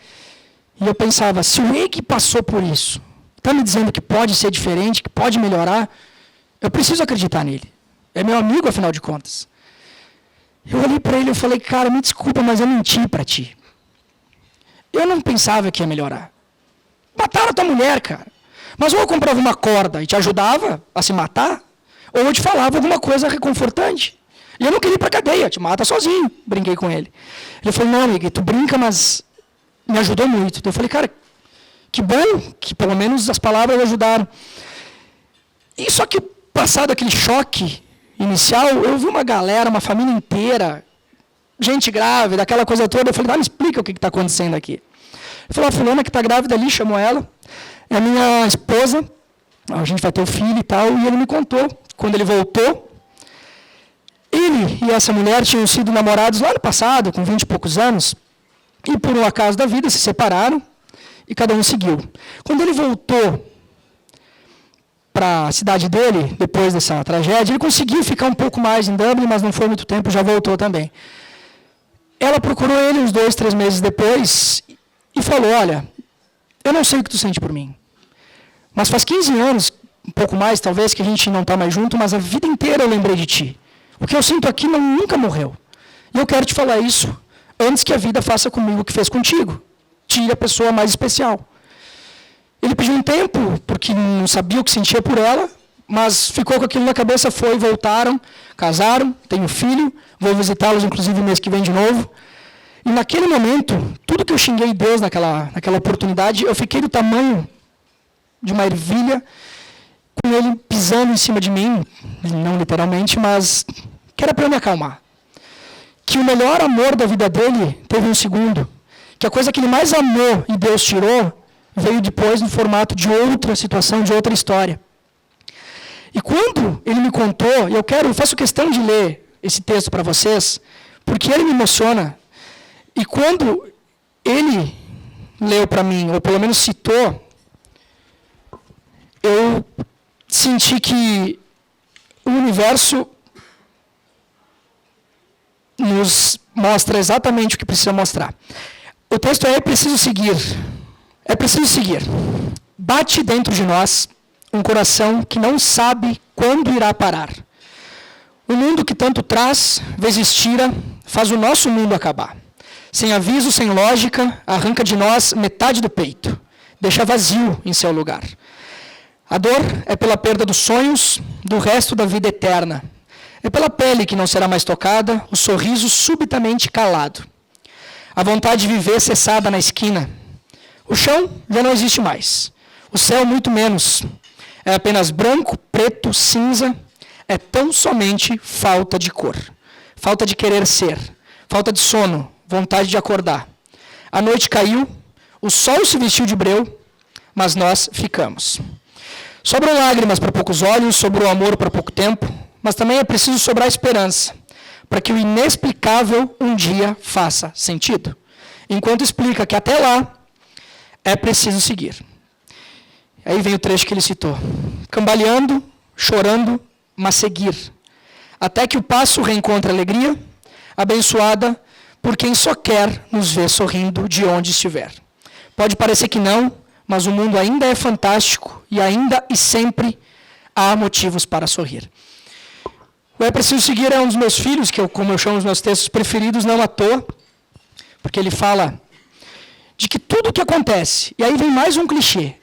E eu pensava: se o Egg passou por isso, está me dizendo que pode ser diferente, que pode melhorar, eu preciso acreditar nele. É meu amigo, afinal de contas. Eu olhei para ele e falei: cara, me desculpa, mas eu menti para ti. Eu não pensava que ia melhorar. Mataram a tua mulher, cara. Mas ou eu comprava uma corda e te ajudava a se matar, ou eu te falava alguma coisa reconfortante. E eu não queria ir para a cadeia, te mata sozinho. Brinquei com ele. Ele falou: não, amiga, tu brinca, mas me ajudou muito. Então eu falei: cara, que bom que pelo menos as palavras ajudaram. E só que, passado aquele choque inicial, eu vi uma galera, uma família inteira, gente grávida, aquela coisa toda. Eu falei: me explica o que está acontecendo aqui. Ele falou: a fulana que está grávida ali, chamou ela, é a minha esposa, a gente vai ter o filho e tal. E ele me contou, quando ele voltou, ele e essa mulher tinham sido namorados lá no passado, com 20 e poucos anos, e por um acaso da vida se separaram, e cada um seguiu. Quando ele voltou para a cidade dele, depois dessa tragédia, ele conseguiu ficar um pouco mais em Dublin, mas não foi muito tempo, já voltou também. Ela procurou ele uns 2, 3 meses depois e falou: olha, eu não sei o que tu sente por mim, mas faz 15 anos, um pouco mais talvez, que a gente não está mais junto, mas a vida inteira eu lembrei de ti. O que eu sinto aqui nunca morreu. E eu quero te falar isso antes que a vida faça comigo o que fez contigo. Tire a pessoa mais especial. Ele pediu um tempo, porque não sabia o que sentia por ela, mas ficou com aquilo na cabeça, foi, voltaram, casaram, tem um filho, vou visitá-los inclusive mês que vem de novo. E naquele momento, tudo que eu xinguei Deus naquela oportunidade, eu fiquei do tamanho de uma ervilha, com ele pisando em cima de mim, não literalmente, mas que era para eu me acalmar. Que o melhor amor da vida dele teve um segundo. Que a coisa que ele mais amou e Deus tirou, veio depois no formato de outra situação, de outra história. E quando ele me contou, eu faço questão de ler esse texto para vocês, porque ele me emociona. E quando ele leu para mim, ou pelo menos citou, eu senti que o universo nos mostra exatamente o que precisa mostrar. O texto é preciso seguir. É preciso seguir. Bate dentro de nós um coração que não sabe quando irá parar. O mundo que tanto traz, vezes tira, faz o nosso mundo acabar. Sem aviso, sem lógica, arranca de nós metade do peito. Deixa vazio em seu lugar. A dor é pela perda dos sonhos do resto da vida eterna. É pela pele que não será mais tocada, o sorriso subitamente calado. A vontade de viver cessada na esquina. O chão já não existe mais. O céu muito menos. É apenas branco, preto, cinza. É tão somente falta de cor. Falta de querer ser. Falta de sono, vontade de acordar. A noite caiu, o sol se vestiu de breu, mas nós ficamos. Sobram lágrimas para poucos olhos, sobrou amor para pouco tempo, mas também é preciso sobrar esperança, para que o inexplicável um dia faça sentido. Enquanto explica que até lá é preciso seguir. Aí vem o trecho que ele citou. Cambaleando, chorando, mas seguir. Até que o passo reencontre alegria, abençoada por quem só quer nos ver sorrindo de onde estiver. Pode parecer que não, mas o mundo ainda é fantástico e ainda e sempre há motivos para sorrir. O É Preciso Seguir é um dos meus filhos, como eu chamo os meus textos preferidos, não à toa, porque ele fala de que tudo o que acontece, e aí vem mais um clichê,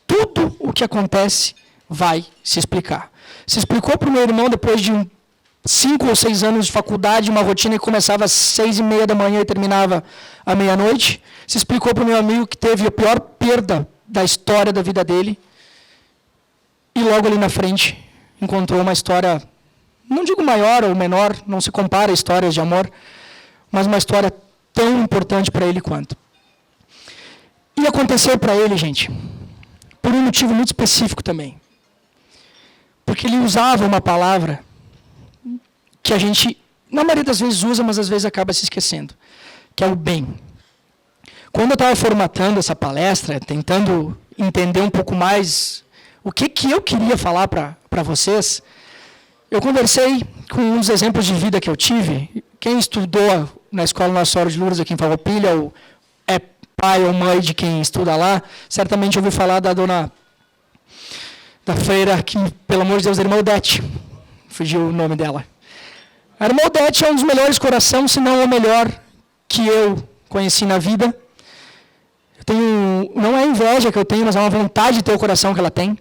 tudo o que acontece vai se explicar. Se explicou para o meu irmão depois de 5 ou 6 anos de faculdade, uma rotina que começava às 6:30 da manhã e terminava à meia-noite. Se explicou para o meu amigo que teve a pior perda da história da vida dele. E logo ali na frente encontrou uma história, não digo maior ou menor, não se compara a histórias de amor, mas uma história tão importante para ele quanto. E aconteceu para ele, gente, por um motivo muito específico também. Porque ele usava uma palavra que a gente, na maioria das vezes, usa, mas às vezes acaba se esquecendo, que é o bem. Quando eu estava formatando essa palestra, tentando entender um pouco mais o que eu queria falar para vocês, eu conversei com um dos exemplos de vida que eu tive. Quem estudou na Escola Nossa Senhora de Lourdes aqui em Farroupilha, ou é pai ou mãe de quem estuda lá, certamente ouviu falar da freira, que, pelo amor de Deus, a irmã Odete. Fugiu o nome dela. A irmã Odete é um dos melhores corações, se não o melhor que eu conheci na vida. Não é inveja que eu tenho, mas é uma vontade de ter o coração que ela tem.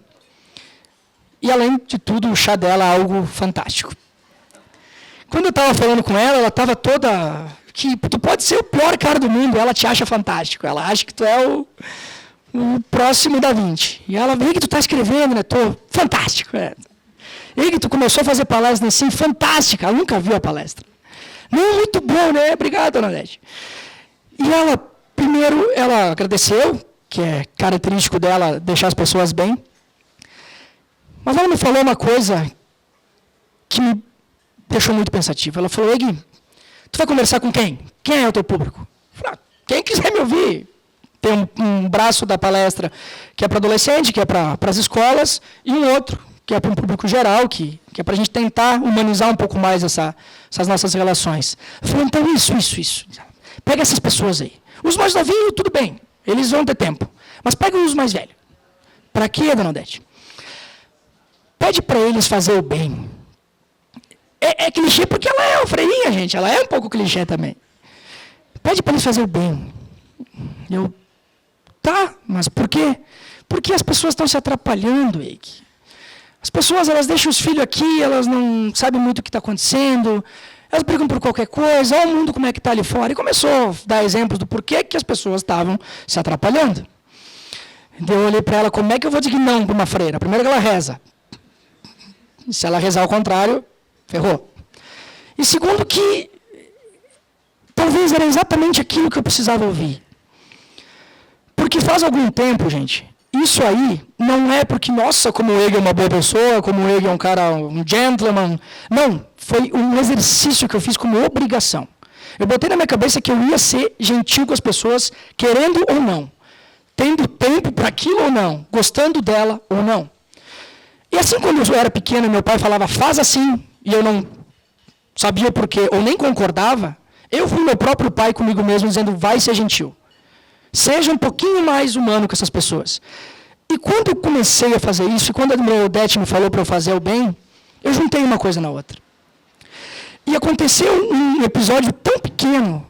E, além de tudo, o chá dela é algo fantástico. Quando eu estava falando com ela estava toda... que tu pode ser o pior cara do mundo, ela te acha fantástico. Ela acha que tu é o próximo da 20. E ela vê que tu está escrevendo, né? Tô fantástico. E que tu começou a fazer palestra assim, fantástica. Ela nunca viu a palestra. Não, muito bom, né? Obrigado, dona Odete. E ela, primeiro, ela agradeceu, que é característico dela deixar as pessoas bem. Mas ela me falou uma coisa que me deixou muito pensativo. Ela falou, Egui, tu vai conversar com quem? Quem é o teu público? Eu falei, quem quiser me ouvir. Tem um braço da palestra que é para adolescente, que é para as escolas, e um outro que é para um público geral, que é para a gente tentar humanizar um pouco mais essas nossas relações. Eu falei, então isso. Pega essas pessoas aí. Os mais novinhos, tudo bem, eles vão ter tempo. Mas pega os mais velhos. Para quê, dona Odete? Pede para eles fazer o bem. É clichê porque ela é uma freirinha, gente. Ela é um pouco clichê também. Pede para eles fazer o bem. Tá, mas por quê? Porque as pessoas estão se atrapalhando, Eike. As pessoas, elas deixam os filhos aqui, elas não sabem muito o que está acontecendo, elas brigam por qualquer coisa, olha o mundo como é que está ali fora. E começou a dar exemplos do porquê que as pessoas estavam se atrapalhando. Então eu olhei para ela, como é que eu vou dizer não para uma freira? Primeiro que ela reza. Se ela rezar ao contrário, ferrou. E segundo que talvez era exatamente aquilo que eu precisava ouvir. Porque faz algum tempo, gente, isso aí não é porque, nossa, como o Egui é uma boa pessoa, como o Egui é um cara, um gentleman. Não, foi um exercício que eu fiz como obrigação. Eu botei na minha cabeça que eu ia ser gentil com as pessoas, querendo ou não, tendo tempo para aquilo ou não, gostando dela ou não. E assim, quando eu era pequeno, meu pai falava, faz assim, e eu não sabia o porquê, ou nem concordava, eu fui meu próprio pai comigo mesmo, dizendo, vai ser gentil. Seja um pouquinho mais humano com essas pessoas. E quando eu comecei a fazer isso, e quando a irmã Odete me falou para eu fazer o bem, eu juntei uma coisa na outra. E aconteceu um episódio tão pequeno,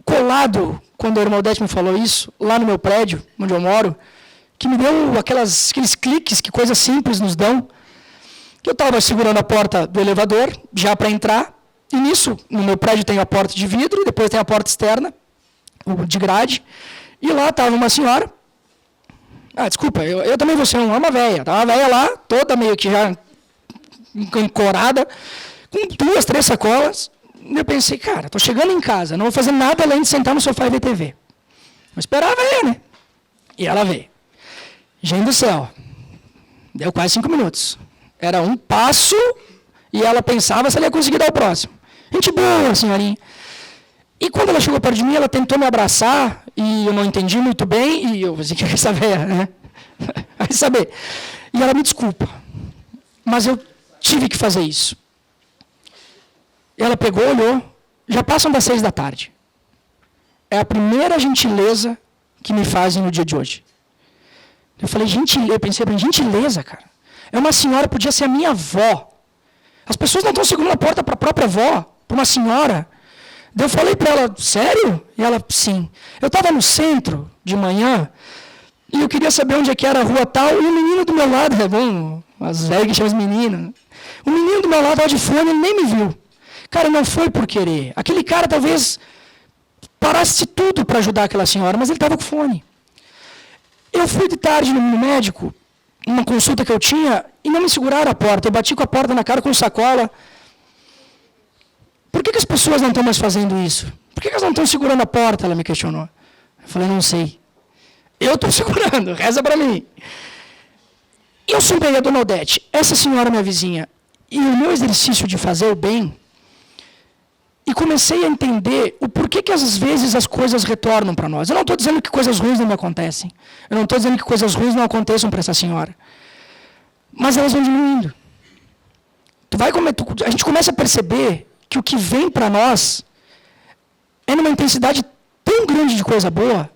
colado, quando a irmã Odete me falou isso, lá no meu prédio, onde eu moro, que me deu aqueles cliques que coisas simples nos dão. Eu estava segurando a porta do elevador, já para entrar, e nisso, no meu prédio tem a porta de vidro, depois tem a porta externa, de grade, e lá estava uma senhora. Desculpa, eu também vou ser uma velha. Estava uma velha lá, toda meio que já encorada, com 2, 3 sacolas. E eu pensei, cara, estou chegando em casa, não vou fazer nada além de sentar no sofá e ver TV. Vou esperar a velha, né? E ela veio. Gente do céu, deu quase 5 minutos. Era um passo e ela pensava se ela ia conseguir dar o próximo. Gente boa, senhorinha. E quando ela chegou perto de mim, ela tentou me abraçar e eu não entendi muito bem. E eu pensei, que essa velha, né? Vai saber. E ela me desculpa, mas eu tive que fazer isso. Ela pegou, olhou, já passam das 6 da tarde. É a primeira gentileza que me fazem no dia de hoje. Eu falei, eu pensei, gentileza, cara. É uma senhora, podia ser a minha avó. As pessoas não estão segurando a porta para a própria avó, para uma senhora. Daí eu falei para ela, sério? E ela, sim. Eu estava no centro de manhã e eu queria saber onde é que era a rua tal, e o menino do meu lado, é bom, as velhas que chamam os meninos. O menino do meu lado estava de fone, ele nem me viu. Cara, não foi por querer. Aquele cara talvez parasse tudo para ajudar aquela senhora, mas ele estava com fone. Eu fui de tarde no médico, uma consulta que eu tinha, e não me seguraram a porta. Eu bati com a porta na cara com sacola. Por que as pessoas não estão mais fazendo isso? Por que elas não estão segurando a porta? Ela me questionou. Eu falei, não sei. Eu estou segurando, reza para mim. Eu sou a dona Odete, essa senhora é minha vizinha. E o meu exercício de fazer o bem, e comecei a entender o porquê que às vezes as coisas retornam para nós. Eu não estou dizendo que coisas ruins não me acontecem. Eu não estou dizendo que coisas ruins não aconteçam para essa senhora. Mas elas vão diminuindo. A gente começa a perceber que o que vem para nós é numa intensidade tão grande de coisa boa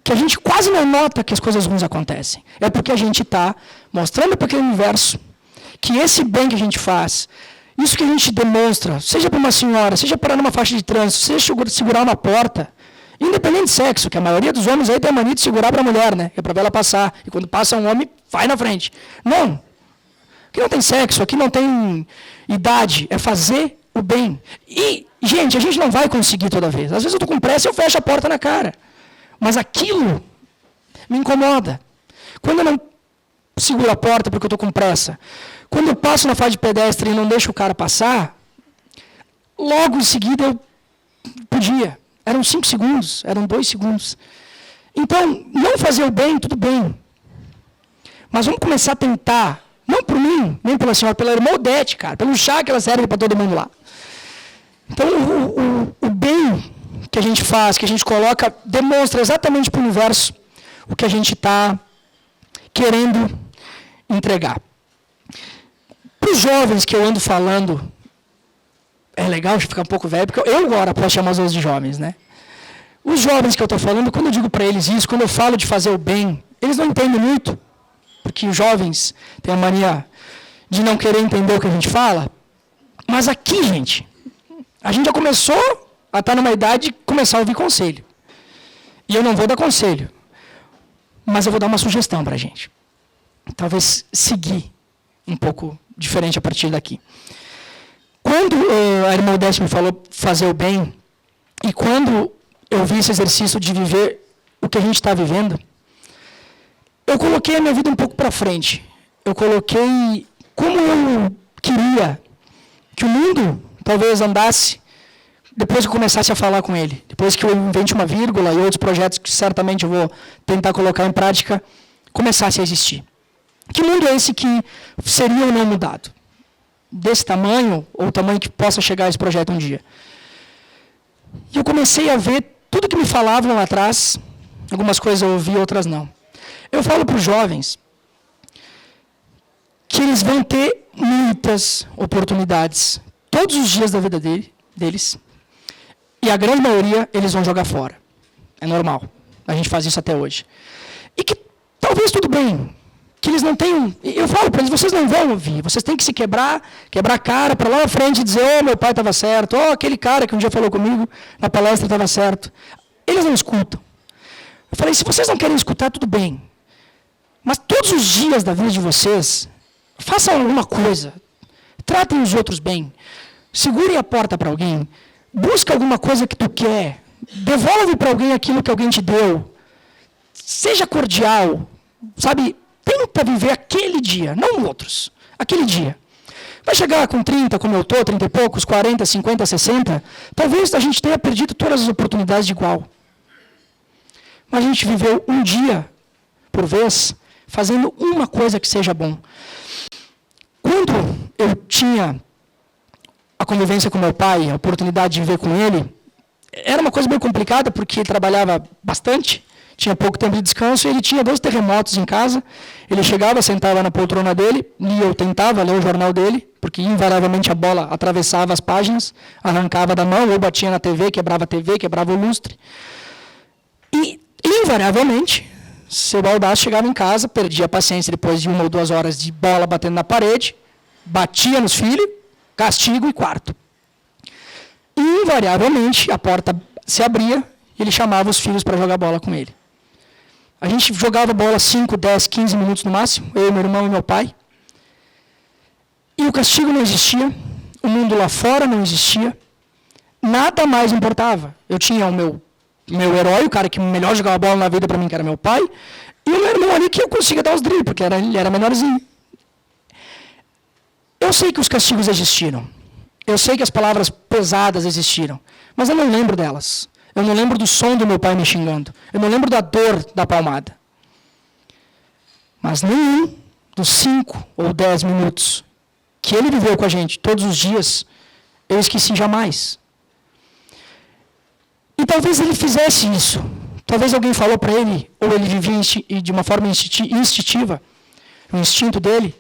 que a gente quase não nota que as coisas ruins acontecem. É porque a gente está mostrando para aquele universo que esse bem que a gente faz, isso que a gente demonstra, seja para uma senhora, seja parar numa faixa de trânsito, seja segurar uma porta, independente de sexo, que a maioria dos homens aí tem a mania de segurar para a mulher, né? É para ver ela passar. E quando passa um homem, vai na frente. Não. Aqui não tem sexo, aqui não tem idade. É fazer o bem. E, gente, a gente não vai conseguir toda vez. Às vezes eu estou com pressa e eu fecho a porta na cara. Mas aquilo me incomoda. Quando eu não seguro a porta porque eu estou com pressa, quando eu passo na faixa de pedestre e não deixo o cara passar, logo em seguida eu podia. Eram 5 segundos, eram 2 segundos. Então, não fazer o bem, tudo bem. Mas vamos começar a tentar, não por mim, nem pela senhora, pela irmã Odete, cara, pelo chá que ela serve para todo mundo lá. Então, o bem que a gente faz, que a gente coloca, demonstra exatamente para o universo o que a gente está querendo entregar. Para os jovens que eu ando falando, é legal ficar um pouco velho, porque eu agora posso chamar os outros de jovens, né? Os jovens que eu estou falando, quando eu digo para eles isso, quando eu falo de fazer o bem, eles não entendem muito, porque os jovens têm a mania de não querer entender o que a gente fala. Mas aqui, gente, a gente já começou a estar numa idade de começar a ouvir conselho. E eu não vou dar conselho, mas eu vou dar uma sugestão para a gente. Talvez seguir um pouco diferente a partir daqui. Quando a irmã Odete me falou fazer o bem, e quando eu vi esse exercício de viver o que a gente está vivendo, eu coloquei a minha vida um pouco para frente. Eu coloquei como eu queria que o mundo talvez andasse depois que eu começasse a falar com ele. Depois que eu invente uma vírgula e outros projetos que certamente eu vou tentar colocar em prática, começasse a existir. Que mundo é esse que seria ou não mudado? Desse tamanho, ou o tamanho que possa chegar esse projeto um dia. E eu comecei a ver tudo que me falavam lá atrás, algumas coisas eu ouvi, outras não. Eu falo para os jovens que eles vão ter muitas oportunidades todos os dias da vida deles, e a grande maioria eles vão jogar fora. É normal. A gente faz isso até hoje. E que talvez tudo bem, que eles não tenham... Eu falo para eles, vocês não vão ouvir, vocês têm que se quebrar a cara para lá na frente e dizer, meu pai estava certo, aquele cara que um dia falou comigo na palestra estava certo. Eles não escutam. Eu falei, se vocês não querem escutar, tudo bem. Mas todos os dias da vida de vocês, façam alguma coisa. Tratem os outros bem. Segurem a porta para alguém. Busca alguma coisa que tu quer. Devolve para alguém aquilo que alguém te deu. Seja cordial. Sabe? Tenta viver aquele dia, não outros. Aquele dia. Vai chegar com 30, como eu estou, 30 e poucos, 40, 50, 60. Talvez a gente tenha perdido todas as oportunidades de igual. Mas a gente viveu um dia por vez, fazendo uma coisa que seja bom. Quando eu tinha a convivência com meu pai, a oportunidade de viver com ele, era uma coisa bem complicada, porque ele trabalhava bastante, tinha pouco tempo de descanso, e ele tinha 2 terremotos em casa. Ele chegava, sentava na poltrona dele, e eu tentava ler o jornal dele, porque invariavelmente a bola atravessava as páginas, arrancava da mão, ou batia na TV, quebrava o lustre. E, invariavelmente, seu Baldasso chegava em casa, perdia a paciência depois de 1 ou 2 horas de bola batendo na parede, batia nos filhos, castigo e quarto. E, invariavelmente, a porta se abria e ele chamava os filhos para jogar bola com ele. A gente jogava bola 5, 10, 15 minutos no máximo, eu, meu irmão e meu pai. E o castigo não existia, o mundo lá fora não existia, nada mais importava. Eu tinha o meu herói, o cara que melhor jogava bola na vida para mim, que era meu pai, e o meu irmão ali que eu conseguia dar os dribles, porque ele era menorzinho. Eu sei que os castigos existiram, eu sei que as palavras pesadas existiram, mas eu não lembro delas. Eu não lembro do som do meu pai me xingando, eu não lembro da dor da palmada. Mas nenhum dos 5 ou 10 minutos que ele viveu com a gente todos os dias, eu esqueci jamais. E talvez ele fizesse isso. Talvez alguém falou para ele, ou ele vivia de uma forma instintiva, o instinto dele,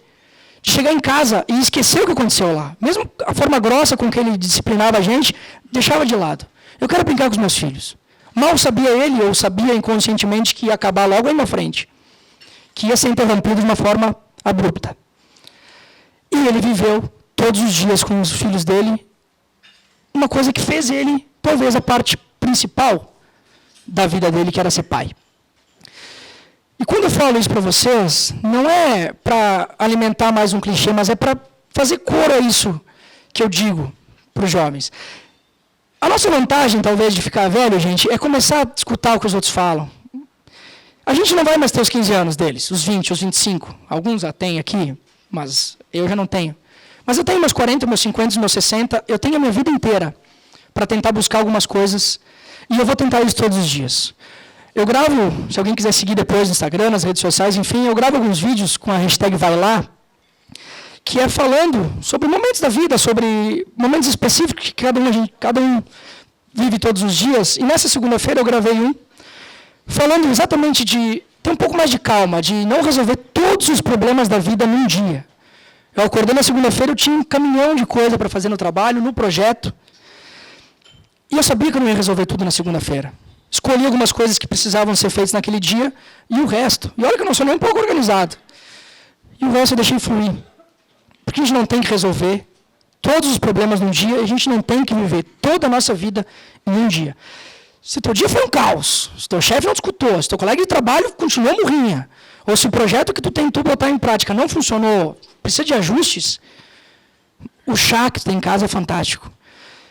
de chegar em casa e esquecer o que aconteceu lá. Mesmo a forma grossa com que ele disciplinava a gente, deixava de lado. Eu quero brincar com os meus filhos. Mal sabia ele, ou sabia inconscientemente, que ia acabar logo aí na frente. Que ia ser interrompido de uma forma abrupta. E ele viveu todos os dias com os filhos dele, uma coisa que fez ele, talvez, a parte principal da vida dele, que era ser pai. E quando eu falo isso para vocês, não é para alimentar mais um clichê, mas é para fazer cor a isso que eu digo para os jovens. A nossa vantagem, talvez, de ficar velho, gente, é começar a escutar o que os outros falam. A gente não vai mais ter os 15 anos deles, os 20, os 25. Alguns já têm aqui, mas eu já não tenho. Mas eu tenho meus 40, meus 50, meus 60, eu tenho a minha vida inteira para tentar buscar algumas coisas, e eu vou tentar isso todos os dias. Eu gravo, se alguém quiser seguir depois no Instagram, nas redes sociais, enfim, eu gravo alguns vídeos com a hashtag Vai Lá, que é falando sobre momentos da vida, sobre momentos específicos que cada um vive todos os dias. E nessa segunda-feira eu gravei um, falando exatamente de ter um pouco mais de calma, de não resolver todos os problemas da vida num dia. Eu acordei na segunda-feira, eu tinha um caminhão de coisa para fazer no trabalho, no projeto, e eu sabia que eu não ia resolver tudo na segunda-feira. Escolhi algumas coisas que precisavam ser feitas naquele dia, e o resto. E olha que eu não sou nem um pouco organizado. E o resto eu deixei fluir. Porque a gente não tem que resolver todos os problemas num dia, e a gente não tem que viver toda a nossa vida em um dia. Se teu dia foi um caos, se teu chefe não te escutou, se teu colega de trabalho continuou morrinha, ou se o projeto que tu tentou botar em prática não funcionou, precisa de ajustes, o chá que tu tem em casa é fantástico.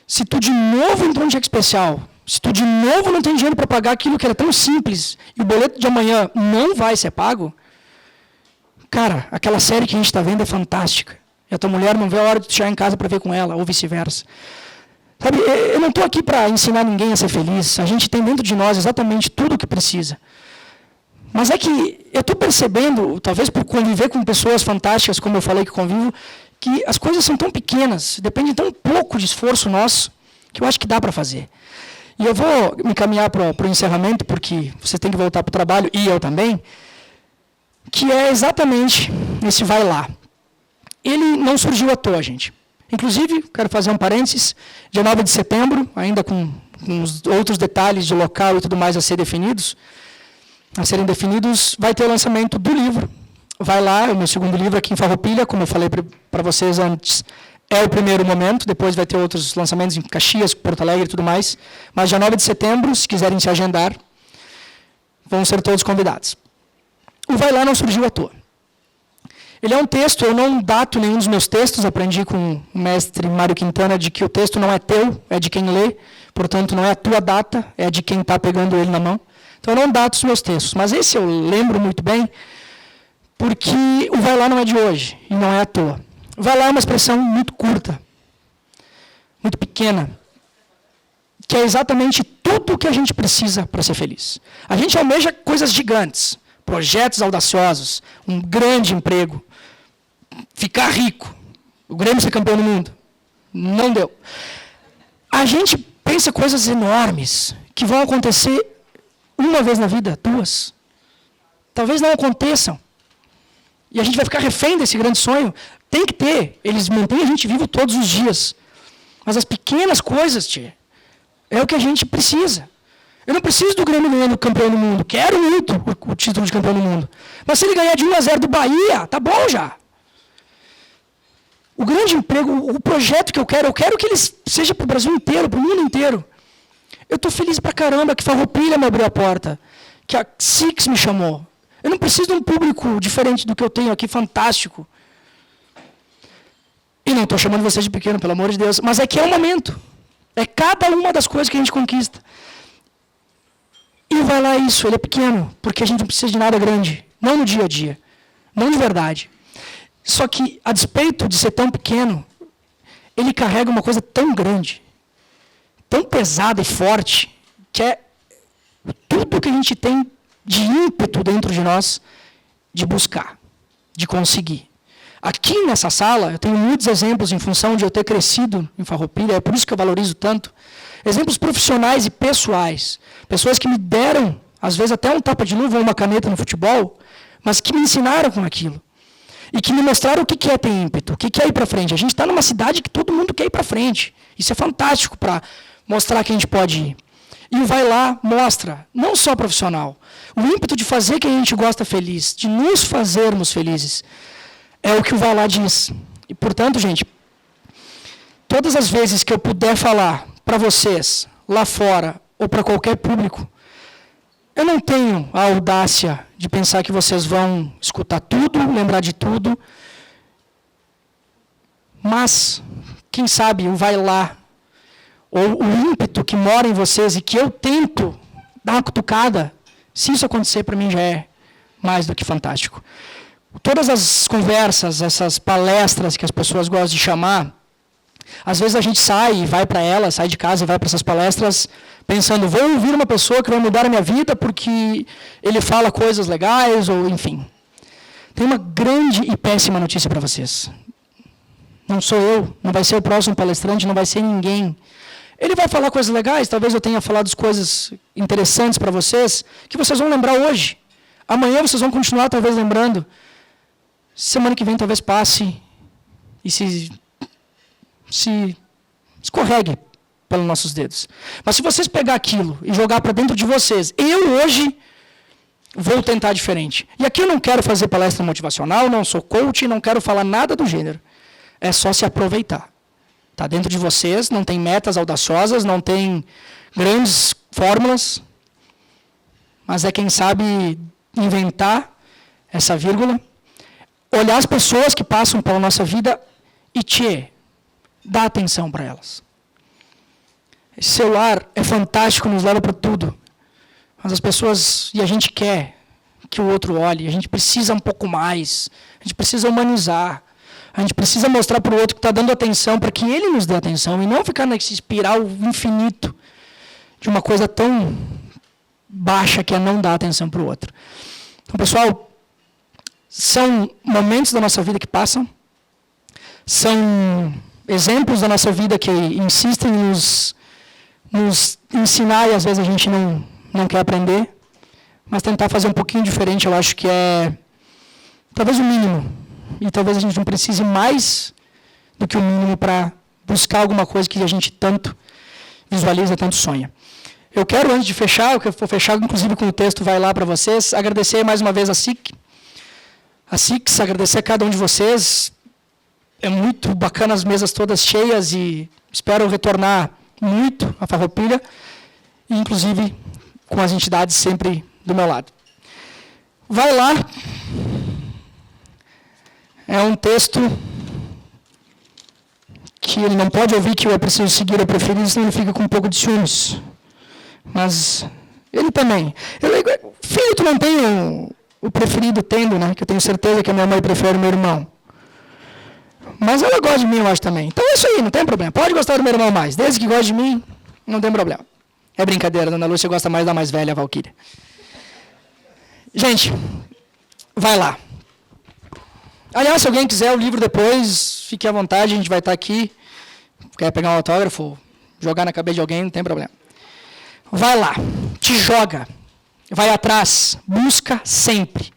Se tu de novo entrou no cheque especial, se tu de novo não tem dinheiro para pagar aquilo que era tão simples, e o boleto de amanhã não vai ser pago, cara, aquela série que a gente está vendo é fantástica. E a tua mulher não vê a hora de tu chegar em casa para ver com ela, ou vice-versa. Sabe, eu não estou aqui para ensinar ninguém a ser feliz. A gente tem dentro de nós exatamente tudo o que precisa. Mas é que eu estou percebendo, talvez por conviver com pessoas fantásticas, como eu falei que convivo, que as coisas são tão pequenas, depende tão pouco de esforço nosso, que eu acho que dá para fazer. E eu vou me encaminhar para o encerramento, porque você tem que voltar para o trabalho, e eu também, que é exatamente esse vai lá. Ele não surgiu à toa, gente. Inclusive, quero fazer um parênteses, dia 9 de setembro, ainda com os outros detalhes de local e tudo mais a serem definidos, vai ter o lançamento do livro. Vai lá, é o meu segundo livro aqui em Farroupilha, como eu falei para vocês antes, é o primeiro momento, depois vai ter outros lançamentos em Caxias, Porto Alegre e tudo mais, mas dia 9 de setembro, se quiserem se agendar, vão ser todos convidados. o vai lá não surgiu à toa. Ele é um texto, eu não dato nenhum dos meus textos, aprendi com o mestre Mário Quintana de que o texto não é teu, é de quem lê, portanto não é a tua data, é de quem está pegando ele na mão. Então eu não dato os meus textos, mas esse eu lembro muito bem, porque o vai lá não é de hoje, e não é à toa. O vai lá é uma expressão muito curta, muito pequena, que é exatamente tudo o que a gente precisa para ser feliz. A gente almeja coisas gigantes, projetos audaciosos, um grande emprego, ficar rico, o Grêmio ser campeão do mundo. Não deu. A gente pensa coisas enormes que vão acontecer uma vez na vida, duas. Talvez não aconteçam. E a gente vai ficar refém desse grande sonho. Tem que ter. Eles mantêm a gente vivo todos os dias. Mas as pequenas coisas, tia, é o que a gente precisa. Eu não preciso do Grêmio ganhando campeão do mundo. Quero muito o título de campeão do mundo. Mas se ele ganhar de 1-0 do Bahia, tá bom já. O grande emprego, o projeto que eu quero que ele seja para o Brasil inteiro, para o mundo inteiro. Eu estou feliz pra caramba que Farroupilha me abriu a porta, que a Six me chamou. Eu não preciso de um público diferente do que eu tenho aqui, fantástico. E não estou chamando vocês de pequeno, pelo amor de Deus, mas é que é o momento. É cada uma das coisas que a gente conquista. E vai lá isso, ele é pequeno, porque a gente não precisa de nada grande. Não no dia a dia. Não de verdade. Só que, a despeito de ser tão pequeno, ele carrega uma coisa tão grande, tão pesada e forte, que é tudo que a gente tem de ímpeto dentro de nós de buscar, de conseguir. Aqui nessa sala, eu tenho muitos exemplos em função de eu ter crescido em Farroupilha, é por isso que eu valorizo tanto. Exemplos profissionais e pessoais. Pessoas que me deram, às vezes, até um tapa de luva ou uma caneta no futebol, mas que me ensinaram com aquilo. E que me mostraram o que é ter ímpeto, o que é ir para frente. A gente está numa cidade que todo mundo quer ir para frente. Isso é fantástico para mostrar que a gente pode ir. E o vai lá mostra, não só profissional, o ímpeto de fazer quem a gente gosta feliz, de nos fazermos felizes. É o que o vai lá diz. E, portanto, gente, todas as vezes que eu puder falar para vocês, lá fora, ou para qualquer público, eu não tenho a audácia de pensar que vocês vão escutar tudo, lembrar de tudo, mas, quem sabe, o vai lá, ou o ímpeto que mora em vocês e que eu tento dar uma cutucada, se isso acontecer, para mim já é mais do que fantástico. Todas as conversas, essas palestras que as pessoas gostam de chamar, às vezes a gente sai e vai para elas, sai de casa e vai para essas palestras pensando, vou ouvir uma pessoa que vai mudar a minha vida porque ele fala coisas legais, ou enfim. Tem uma grande e péssima notícia para vocês. Não sou eu, não vai ser o próximo palestrante, não vai ser ninguém. Ele vai falar coisas legais, talvez eu tenha falado coisas interessantes para vocês, que vocês vão lembrar hoje. Amanhã vocês vão continuar talvez lembrando. Semana que vem talvez passe e se escorregue pelos nossos dedos. Mas se vocês pegar aquilo e jogar para dentro de vocês, eu hoje vou tentar diferente. E aqui eu não quero fazer palestra motivacional, não sou coach, não quero falar nada do gênero. É só se aproveitar. Está dentro de vocês, não tem metas audaciosas, não tem grandes fórmulas, mas é quem sabe inventar essa vírgula, olhar as pessoas que passam pela nossa vida e dá atenção para elas. Esse celular é fantástico, nos leva para tudo. Mas as pessoas, e a gente quer que o outro olhe, a gente precisa um pouco mais, a gente precisa humanizar, a gente precisa mostrar para o outro que está dando atenção, para que ele nos dê atenção, e não ficar nesse espiral infinito de uma coisa tão baixa que é não dar atenção para o outro. Então, pessoal, são momentos da nossa vida que passam, são exemplos da nossa vida que insistem em nos ensinar, e às vezes a gente não quer aprender, mas tentar fazer um pouquinho diferente, eu acho que é talvez o mínimo, e talvez a gente não precise mais do que o mínimo para buscar alguma coisa que a gente tanto visualiza, tanto sonha. Eu quero, antes de fechar, eu vou fechar inclusive com o texto, vai lá para vocês, agradecer mais uma vez a SIX, agradecer a cada um de vocês. É muito bacana as mesas todas cheias e espero retornar muito a Farroupilha, inclusive com as entidades sempre do meu lado. Vai lá. É um texto que ele não pode ouvir que eu preciso seguir o preferido, senão ele fica com um pouco de ciúmes. Mas ele também. Filho, tu não tem o preferido tendo, né? Que eu tenho certeza que a minha mãe prefere o meu irmão. Mas ela gosta de mim, eu acho também. Então é isso aí, não tem problema. Pode gostar do meu irmão mais. Desde que goste de mim, não tem problema. É brincadeira, dona Lúcia gosta mais da mais velha, a Valquíria. Gente, vai lá. Aliás, se alguém quiser o livro depois, fique à vontade, a gente vai estar aqui. Quer pegar um autógrafo, jogar na cabeça de alguém, não tem problema. Vai lá, te joga, vai atrás, busca sempre.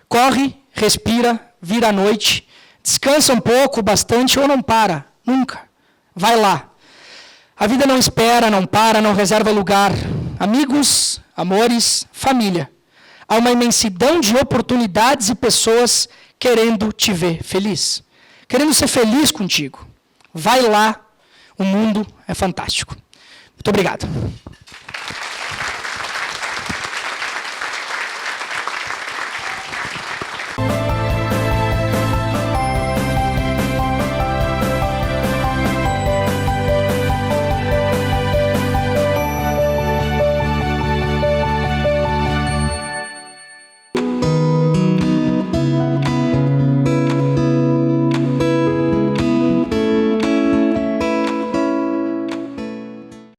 Corre, respira, vira à noite, descansa um pouco, bastante, ou não para, nunca. Vai lá. A vida não espera, não para, não reserva lugar. Amigos, amores, família. Há uma imensidão de oportunidades e pessoas querendo te ver feliz. Querendo ser feliz contigo. Vai lá, o mundo é fantástico. Muito obrigado.